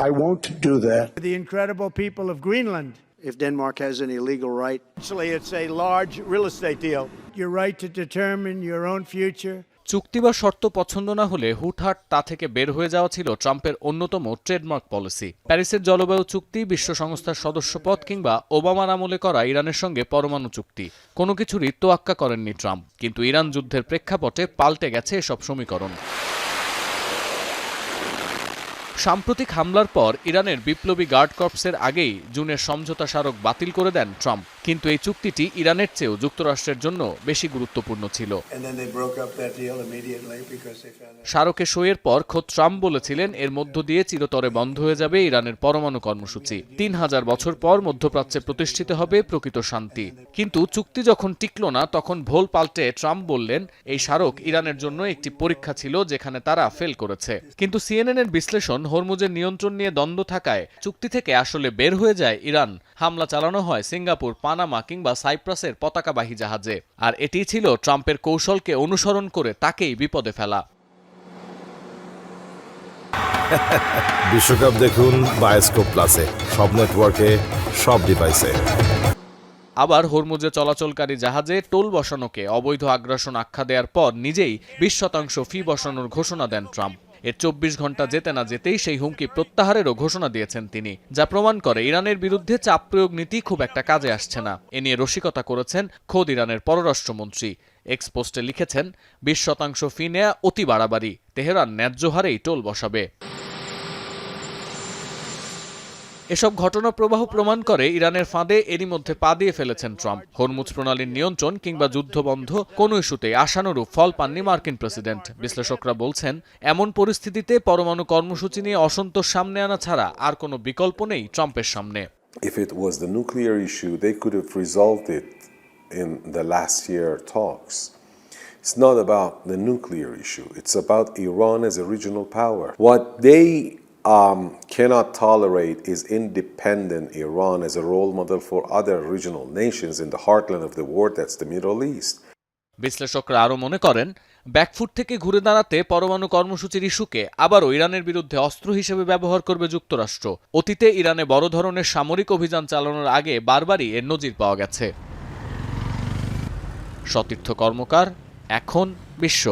I won't do that. The incredible people of Greenland. If Denmark has any legal right. Actually, it's a large real estate deal. Your right to determine your own future. চুক্তি বা শর্ত পছন্দ না হলে হুটহাট তা থেকে বের হয়ে যাওয়া ছিল ট্রাম্পের অন্যতম ট্রেডমার্ক পলিসি। প্যারিসের জলবায়ু চুক্তি, বিশ্ব সংস্থার সদস্যপদ কিংবা ওবামার আমলে করা ইরানের সঙ্গে পরমাণু চুক্তি, কোনো কিছুরই তোয়াক্কা করেননি ট্রাম্প। কিন্তু ইরান যুদ্ধের প্রেক্ষাপটে পাল্টে গেছে এসব সমীকরণ। সাম্প্রতিক হামলার পর ইরানের বিপ্লবী গার্ড কর্পসের আগেই জুনের সমঝোতা স্মারক বাতিল করে দেন ট্রাম্প। কিন্তু এই চুক্তিটি ইরানের চেয়েও যুক্তরাষ্ট্রের জন্য বেশি গুরুত্বপূর্ণ ছিল। স্মারকে সইয়ের পর খোদ ট্রাম্প বলেছিলেন এর মধ্য দিয়ে চিরতরে বন্ধ হয়ে যাবে ইরানের পরমাণু কর্মসূচি। 3000 বছর পর মধ্যপ্রাচ্যে প্রতিষ্ঠিত হবে প্রকৃত শান্তি। কিন্তু চুক্তি যখন টিকল না, তখন ভোল পাল্টে ট্রাম্প বললেন এই স্মারক ইরানের জন্য একটি পরীক্ষা ছিল যেখানে তারা ফেল করেছে। কিন্তু সিএনএন-এর বিশ্লেষণ, হরমুজের নিয়ন্ত্রণ নিয়ে দ্বন্দ্ব থাকায় চুক্তি থেকে আসলে বের হয়ে যায় ইরান। হামলা চালানো হয় সিঙ্গাপুর, পানামা কিংবা সাইপ্রাসের পতাকাবাহী জাহাজে। আর এটি ছিল ট্রাম্পের কৌশলকে অনুসরণ করে তাকেই বিপদে ফেলা। বিশ্বকাপ দেখুন বায়োস্কোপ প্লাসে, সব নেটওয়ার্কে, সব ডিভাইসে। আবার হরমুজে চলাচলকারী জাহাজে টোল বসানোকে অবৈধ আগ্রাসন আখ্যা দেওয়ার পর নিজেই 20% ফি বসানোর ঘোষণা দেন ট্রাম্প। এর 24 ঘন্টা যেতে না যেতেই সেই হুমকি প্রত্যাহারেরও ঘোষণা দিয়েছেন তিনি, যা প্রমাণ করে ইরানের বিরুদ্ধে চাপ প্রয়োগ নীতি খুব একটা কাজে আসছে না। এ নিয়ে রসিকতা করেছেন খোদ ইরানের পররাষ্ট্রমন্ত্রী। এক্স পোস্টে লিখেছেন, 20% ফি নেয়া অতি বাড়াবাড়ি, তেহরান ন্যায্য হারেই টোল বসাবে। এসব ঘটনা প্রবাহ প্রমাণ করে ইরানের ফাঁদে এরই মধ্যে পা দিয়ে ফেলেছেন ট্রাম্প। হরমুজ প্রণালীর নিয়ন্ত্রণ কিংবা যুদ্ধবন্ধ কোনো ইস্যুতে আশানুরূপ ফল পাননি মার্কিন প্রেসিডেন্ট। বিশ্লেষকরা বলছেন, এমন পরিস্থিতিতে পরমাণু কর্মসূচি নিয়ে অসন্তোষ সামনে আনা ছাড়া আর কোনো বিকল্প নেই ট্রাম্পের সামনে। If it was the nuclear issue, they could have resolved it in the last year talks. It's not about the nuclear issue. It's about Iran as a regional power. What they cannot tolerate is independent Iran as a role model for other regional nations in the heartland of the world, that's the Middle East. বিশ্লেষকরা আরও মনে করেন, back foot থেকে ঘুরে দাঁড়াতে পরমাণু কর্মসূচির ইস্যুকে আবারও ইরানের বিরুদ্ধে অস্ত্র হিসেবে ব্যবহার করবে যুক্তরাষ্ট্র। অতীতে ইরানে বড় ধরনের সামরিক অভিযান চালানোর আগে বারবারই এর নজির পাওয়া গেছে। সতীর্থ কর্মকার, এখন বিশ্ব।